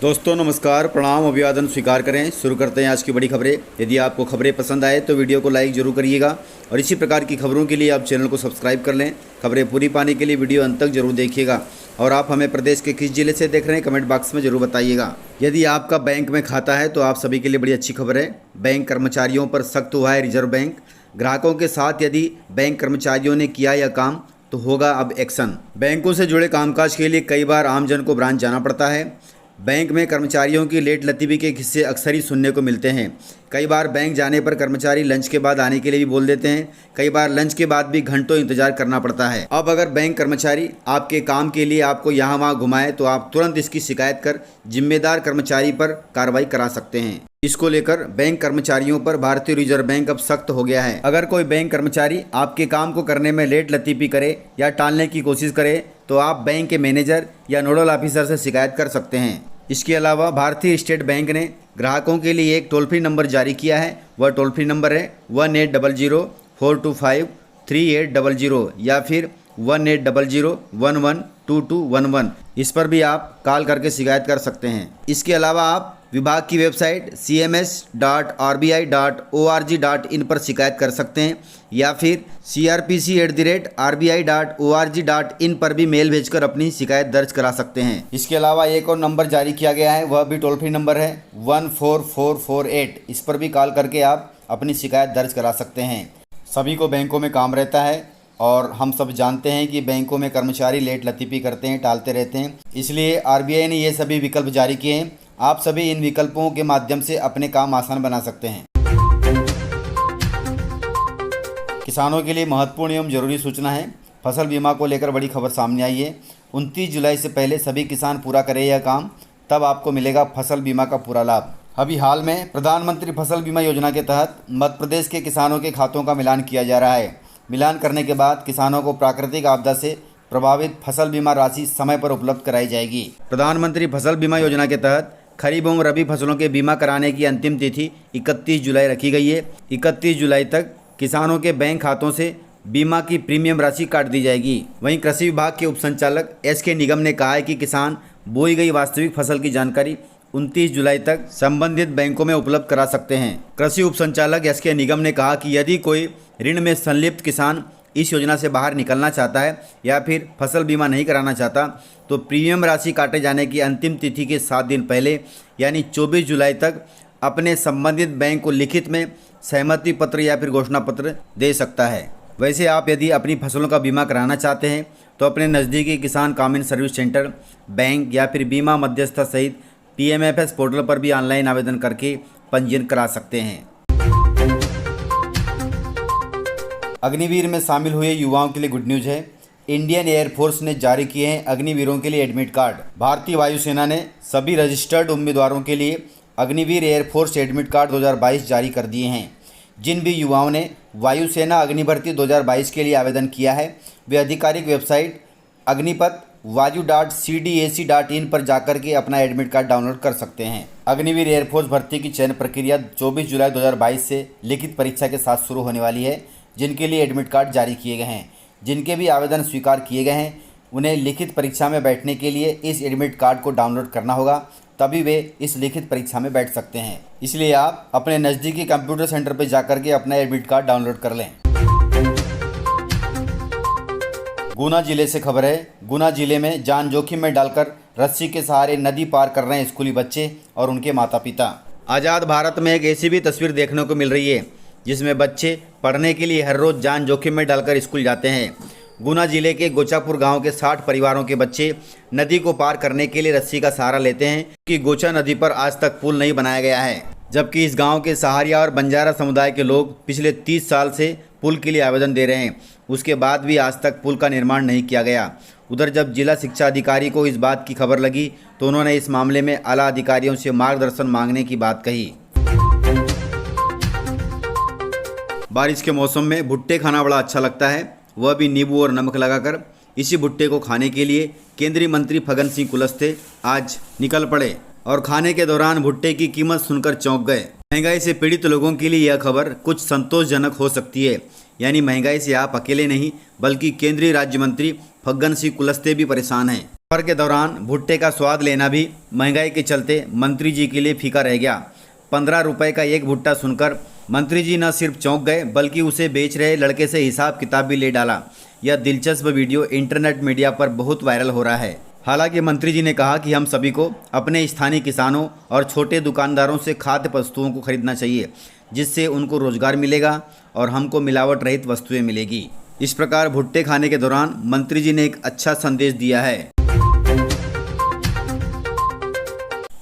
दोस्तों नमस्कार, प्रणाम, अभिवादन स्वीकार करें। शुरू करते हैं आज की बड़ी खबरें। यदि आपको खबरें पसंद आए तो वीडियो को लाइक जरूर करिएगा और इसी प्रकार की खबरों के लिए आप चैनल को सब्सक्राइब कर लें। खबरें पूरी पाने के लिए वीडियो अंत तक जरूर देखिएगा और आप हमें प्रदेश के किस जिले से देख रहे हैं कमेंट बॉक्स में जरूर बताइएगा। यदि आपका बैंक में खाता है तो आप सभी के लिए बड़ी अच्छी खबर है। बैंक कर्मचारियों पर सख्त हुआ है रिजर्व बैंक। ग्राहकों के साथ यदि बैंक कर्मचारियों ने किया यह काम तो होगा अब एक्शन। बैंकों से जुड़े कामकाज के लिए कई बार आमजन को ब्रांच जाना पड़ता है। बैंक में कर्मचारियों की लेट लतीफ़ी के किस्से अक्सर ही सुनने को मिलते हैं। कई बार बैंक जाने पर कर्मचारी लंच के बाद आने के लिए भी बोल देते हैं। कई बार लंच के बाद भी घंटों इंतजार करना पड़ता है। अब अगर बैंक कर्मचारी आपके काम के लिए आपको यहाँ वहाँ घुमाए तो आप तुरंत इसकी शिकायत कर जिम्मेदार कर्मचारी पर कार्रवाई करा सकते हैं। इसको लेकर बैंक कर्मचारियों पर भारतीय रिजर्व बैंक अब सख्त हो गया है। अगर कोई बैंक कर्मचारी आपके काम को करने में लेट लतीफ़ी करे या टालने की कोशिश करे तो आप बैंक के मैनेजर या नोडल ऑफिसर से शिकायत कर सकते हैं। इसके अलावा भारतीय स्टेट बैंक ने ग्राहकों के लिए एक टोल फ्री नंबर जारी किया है। वह टोल फ्री नंबर है 1800-425-3800 या फिर 1800-112211। इस पर भी आप कॉल करके शिकायत कर सकते हैं। इसके अलावा आप विभाग की वेबसाइट cms.rbi.org.in पर शिकायत कर सकते हैं या फिर crpc@rbi.org.in पर भी मेल भेजकर अपनी शिकायत दर्ज करा सकते हैं। इसके अलावा एक और नंबर जारी किया गया है, वह भी टोल फ्री नंबर है 14448। इस पर भी कॉल करके आप अपनी शिकायत दर्ज करा सकते हैं। सभी को बैंकों में काम रहता है और हम सब जानते हैं कि बैंकों में कर्मचारी लेट लतीफ़ी करते हैं, टालते रहते हैं। इसलिए आरबीआई ने ये सभी विकल्प जारी किए हैं। आप सभी इन विकल्पों के माध्यम से अपने काम आसान बना सकते हैं। किसानों के लिए महत्वपूर्ण एवं जरूरी सूचना है। फसल बीमा को लेकर बड़ी खबर सामने आई है। 29 जुलाई से पहले सभी किसान पूरा करें यह काम, तब आपको मिलेगा फसल बीमा का पूरा लाभ। अभी हाल में प्रधानमंत्री फसल बीमा योजना के तहत मध्य प्रदेश के किसानों के खातों का मिलान किया जा रहा है। मिलान करने के बाद किसानों को प्राकृतिक आपदा से प्रभावित फसल बीमा राशि समय पर उपलब्ध कराई जाएगी। प्रधानमंत्री फसल बीमा योजना के तहत खरीफ एवं रबी फसलों के बीमा कराने की अंतिम तिथि 31 जुलाई रखी गई है। 31 जुलाई तक किसानों के बैंक खातों से बीमा की प्रीमियम राशि काट दी जाएगी। वहीं कृषि विभाग के उपसंचालक एस.के. निगम ने कहा है कि किसान बोई गई वास्तविक फसल की जानकारी 29 जुलाई तक संबंधित बैंकों में उपलब्ध करा सकते हैं। कृषि उपसंचालक एस.के. निगम ने कहा कि यदि कोई ऋण में संलिप्त किसान इस योजना से बाहर निकलना चाहता है या फिर फसल बीमा नहीं कराना चाहता तो प्रीमियम राशि काटे जाने की अंतिम तिथि के 7 दिन पहले यानी 24 जुलाई तक अपने संबंधित बैंक को लिखित में सहमति पत्र या फिर घोषणा पत्र दे सकता है। वैसे आप यदि अपनी फसलों का बीमा कराना चाहते हैं तो अपने नज़दीकी किसान कॉमन सर्विस सेंटर, बैंक या फिर बीमा मध्यस्थ सहित PMFS पोर्टल पर भी ऑनलाइन आवेदन करके पंजीयन करा सकते हैं। अग्निवीर में शामिल हुए युवाओं के लिए गुड न्यूज़ है। इंडियन एयरफोर्स ने जारी किए हैं अग्निवीरों के लिए एडमिट कार्ड। भारतीय वायुसेना ने सभी रजिस्टर्ड उम्मीदवारों के लिए अग्निवीर एयरफोर्स एडमिट कार्ड 2022 जारी कर दिए हैं। जिन भी युवाओं ने वायुसेना अग्निभर्ती 2022 के लिए आवेदन किया है वे आधिकारिक वेबसाइट अग्निपथ-cdac.in पर जाकर के अपना एडमिट कार्ड डाउनलोड कर सकते हैं। अग्निवीर एयरफोर्स भर्ती की चयन प्रक्रिया 24 जुलाई 2022 से लिखित परीक्षा के साथ शुरू होने वाली है। जिनके लिए एडमिट कार्ड जारी किए गए हैं, जिनके भी आवेदन स्वीकार किए गए हैं, उन्हें लिखित परीक्षा में बैठने के लिए इस एडमिट कार्ड को डाउनलोड करना होगा, तभी वे इस लिखित परीक्षा में बैठ सकते हैं। इसलिए आप अपने नज़दीकी कंप्यूटर सेंटर पर जाकर के अपना एडमिट कार्ड डाउनलोड कर लें। गुना जिले से खबर है। गुना जिले में जान जोखिम में डालकर रस्सी के सहारे नदी पार कर रहे हैं स्कूली बच्चे और उनके माता पिता। आज़ाद भारत में एक ऐसी भी तस्वीर देखने को मिल रही है जिसमें बच्चे पढ़ने के लिए हर रोज़ जान जोखिम में डालकर स्कूल जाते हैं। गुना जिले के गोचापुर गांव के 60 परिवारों के बच्चे नदी को पार करने के लिए रस्सी का सहारा लेते हैं कि गोचा नदी पर आज तक पुल नहीं बनाया गया है, जबकि इस गांव के सहारिया और बंजारा समुदाय के लोग पिछले 30 साल से पुल के लिए आवेदन दे रहे हैं। उसके बाद भी आज तक पुल का निर्माण नहीं किया गया। उधर जब जिला शिक्षा अधिकारी को इस बात की खबर लगी तो उन्होंने इस मामले में आला अधिकारियों से मार्गदर्शन मांगने की बात कही। बारिश के मौसम में भुट्टे खाना बड़ा अच्छा लगता है, वह भी नींबू और नमक लगाकर। इसी भुट्टे को खाने के लिए केंद्रीय मंत्री फग्गन सिंह कुलस्ते आज निकल पड़े और खाने के दौरान भुट्टे की कीमत सुनकर चौंक गए। महंगाई से पीड़ित लोगों के लिए यह खबर कुछ संतोषजनक हो सकती है। यानी महंगाई से आप अकेले नहीं बल्कि केंद्रीय राज्य मंत्री फग्गन सिंह कुलस्ते भी परेशान हैं। सफर के दौरान भुट्टे का स्वाद लेना भी महंगाई के चलते मंत्री जी के लिए फीका रह गया। 15 रुपए का एक भुट्टा सुनकर मंत्री जी न सिर्फ चौंक गए बल्कि उसे बेच रहे लड़के से हिसाब किताब भी ले डाला। यह दिलचस्प वीडियो इंटरनेट मीडिया पर बहुत वायरल हो रहा है। हालांकि मंत्री जी ने कहा कि हम सभी को अपने स्थानीय किसानों और छोटे दुकानदारों से खाद्य वस्तुओं को खरीदना चाहिए, जिससे उनको रोजगार मिलेगा और हमको मिलावट रहित वस्तुएं मिलेगी। इस प्रकार भुट्टे खाने के दौरान मंत्री जी ने एक अच्छा संदेश दिया है।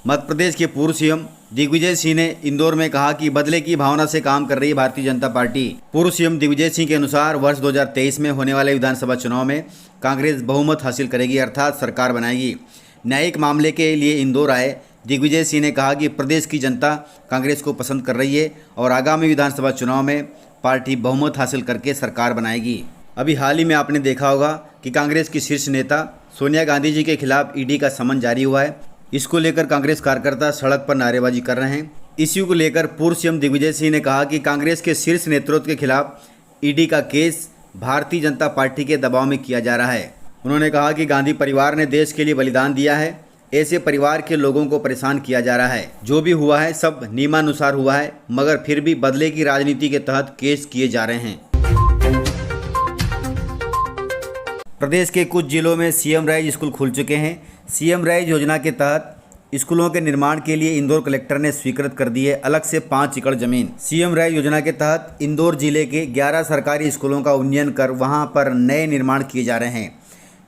मध्य प्रदेश के पूर्व सीएम दिग्विजय सिंह ने इंदौर में कहा कि बदले की भावना से काम कर रही है भारतीय जनता पार्टी। पूर्व सीएम दिग्विजय सिंह के अनुसार वर्ष 2023 में होने वाले विधानसभा चुनाव में कांग्रेस बहुमत हासिल करेगी, अर्थात सरकार बनाएगी। न्यायिक मामले के लिए इंदौर आए दिग्विजय सिंह ने कहा कि प्रदेश की जनता कांग्रेस को पसंद कर रही है और आगामी विधानसभा चुनाव में पार्टी बहुमत हासिल करके सरकार बनाएगी। अभी हाल ही में आपने देखा होगा कि कांग्रेस की शीर्ष नेता सोनिया गांधी जी के खिलाफ ईडी का समन जारी हुआ है। इसको लेकर कांग्रेस कार्यकर्ता सड़क पर नारेबाजी कर रहे हैं। इश्यू को लेकर पूर्व सीएम दिग्विजय सिंह ने कहा कि कांग्रेस के शीर्ष नेतृत्व के खिलाफ ईडी का केस भारतीय जनता पार्टी के दबाव में किया जा रहा है। उन्होंने कहा कि गांधी परिवार ने देश के लिए बलिदान दिया है, ऐसे परिवार के लोगों को परेशान किया जा रहा है। जो भी हुआ है सब नियमानुसार हुआ है, मगर फिर भी बदले की राजनीति के तहत केस किए जा रहे हैं। प्रदेश के कुछ जिलों में सीएम राइज स्कूल खुल चुके हैं। सीएम राइज योजना के तहत स्कूलों के निर्माण के लिए इंदौर कलेक्टर ने स्वीकृत कर दी है अलग से 5 एकड़ जमीन। सीएम राइज योजना के तहत इंदौर जिले के 11 सरकारी स्कूलों का उन्नयन कर वहां पर नए निर्माण किए जा रहे हैं।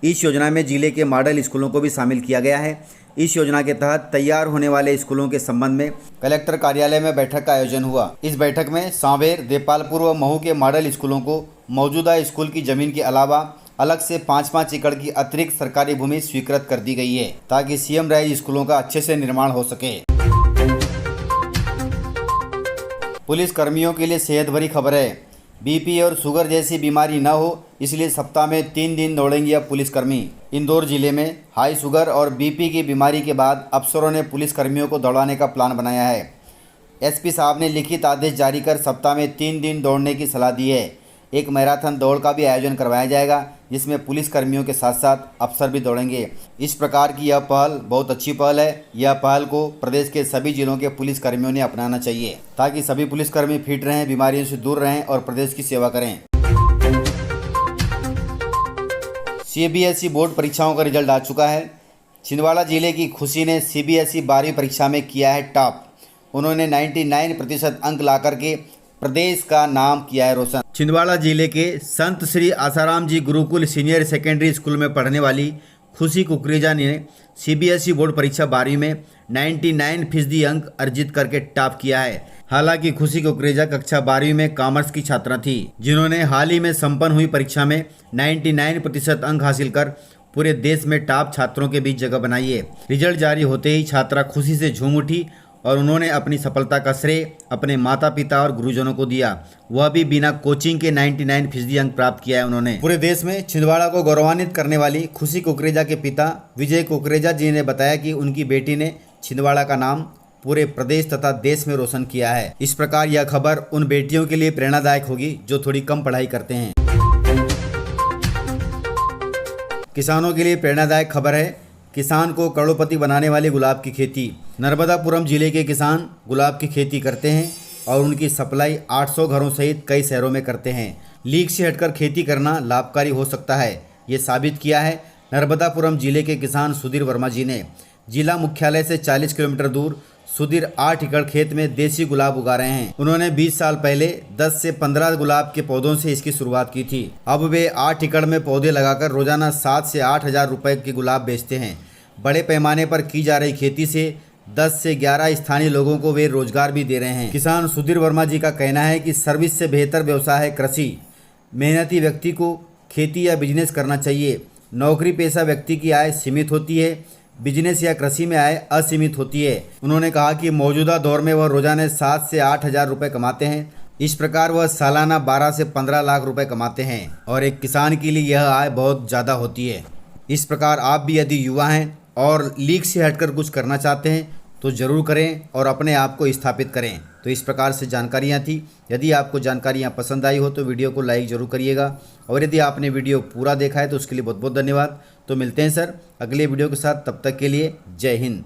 इस योजना में जिले के मॉडल स्कूलों को भी शामिल किया गया है। इस योजना के तहत तैयार होने वाले स्कूलों के संबंध में कलेक्टर कार्यालय में बैठक का आयोजन हुआ। इस बैठक में सांवेर, देपालपुर व महू के मॉडल स्कूलों को मौजूदा स्कूल की जमीन के अलावा अलग से 5-5 एकड़ की अतिरिक्त सरकारी भूमि स्वीकृत कर दी गई है, ताकि सीएम राइज स्कूलों का अच्छे से निर्माण हो सके। पुलिस कर्मियों के लिए सेहत भरी खबर है। बीपी और शुगर जैसी बीमारी न हो, इसलिए सप्ताह में 3 दिन दौड़ेंगे अब पुलिसकर्मी। इंदौर जिले में हाई शुगर और बीपी की बीमारी के बाद अफसरों ने पुलिस कर्मियों को दौड़ाने का प्लान बनाया है। एसपी साहब ने लिखित आदेश जारी कर सप्ताह में 3 दिन दौड़ने की सलाह दी है। एक मैराथन दौड़ का भी आयोजन करवाया जाएगा, जिसमें पुलिस कर्मियों के साथ साथ अफसर भी दौड़ेंगे। इस प्रकार की यह पहल बहुत अच्छी पहल है। यह पहल को प्रदेश के सभी जिलों के पुलिस कर्मियों ने अपनाना चाहिए, ताकि सभी पुलिसकर्मी फिट रहें, बीमारियों से दूर रहें और प्रदेश की सेवा करें। सीबीएसई बोर्ड परीक्षाओं का रिजल्ट आ चुका है। छिंदवाड़ा जिले की खुशी ने सीबीएसई 12वीं परीक्षा में किया है टॉप। उन्होंने 99% अंक ला करके प्रदेश का नाम किया है रोशन। छिंदवाड़ा जिले के संत श्री आसाराम जी गुरुकुल सीनियर सेकेंडरी स्कूल में पढ़ने वाली खुशी कुकरेजा ने सीबीएसई बोर्ड परीक्षा 12वीं में 99% अंक अर्जित करके टॉप किया है। हालांकि खुशी कुकरेजा कक्षा 12वीं में कॉमर्स की छात्रा थी, जिन्होंने हाल ही में संपन्न हुई परीक्षा में 99% अंक हासिल कर पूरे देश में टॉप छात्रों के बीच जगह बनाई है। रिजल्ट जारी होते ही छात्रा खुशी से झूम उठी और उन्होंने अपनी सफलता का श्रेय अपने माता पिता और गुरुजनों को दिया, वह भी बिना कोचिंग के 99% अंक प्राप्त किया है उन्होंने। पूरे देश में छिंदवाड़ा को गौरवान्वित करने वाली खुशी कुकरेजा के पिता विजय कुकरेजा जी ने बताया कि उनकी बेटी ने छिंदवाड़ा का नाम पूरे प्रदेश तथा देश में रोशन किया है। इस प्रकार यह खबर उन बेटियों के लिए प्रेरणादायक होगी जो थोड़ी कम पढ़ाई करते हैं। किसानों के लिए प्रेरणादायक खबर है। किसान को करोड़पति बनाने वाली गुलाब की खेती। नर्मदापुरम जिले के किसान गुलाब की खेती करते हैं और उनकी सप्लाई 800 घरों सहित कई शहरों में करते हैं। लीक से हटकर खेती करना लाभकारी हो सकता है, ये साबित किया है नर्मदापुरम जिले के किसान सुधीर वर्मा जी ने। जिला मुख्यालय से 40 किलोमीटर दूर सुधीर 8 एकड़ खेत में देसी गुलाब उगा रहे हैं। उन्होंने 20 साल पहले 10 से 15 गुलाब के पौधों से इसकी शुरुआत की थी। अब वे 8 एकड़ में पौधे लगाकर रोजाना 7 से 8 हज़ार रुपए के गुलाब बेचते हैं। बड़े पैमाने पर की जा रही खेती से 10 से 11 स्थानीय लोगों को वे रोजगार भी दे रहे हैं। किसान सुधीर वर्मा जी का कहना है कि सर्विस से बेहतर व्यवसाय है कृषि। मेहनती व्यक्ति को खेती या बिजनेस करना चाहिए। नौकरी पेशा व्यक्ति की आय सीमित होती है, बिजनेस या कृषि में आय असीमित होती है। उन्होंने कहा कि मौजूदा दौर में वह रोजाना 7 से 8 हज़ार रुपये कमाते हैं। इस प्रकार वह सालाना 12 से 15 लाख रुपए कमाते हैं और एक किसान के लिए यह आय बहुत ज़्यादा होती है। इस प्रकार आप भी यदि युवा हैं और लीक से हटकर कुछ करना चाहते हैं तो ज़रूर करें और अपने आप को स्थापित करें। तो इस प्रकार से जानकारियाँ थी। यदि आपको जानकारियाँ पसंद आई हो तो वीडियो को लाइक ज़रूर करिएगा और यदि आपने वीडियो पूरा देखा है तो उसके लिए बहुत बहुत धन्यवाद। तो मिलते हैं सर अगले वीडियो के साथ, तब तक के लिए जय हिंद।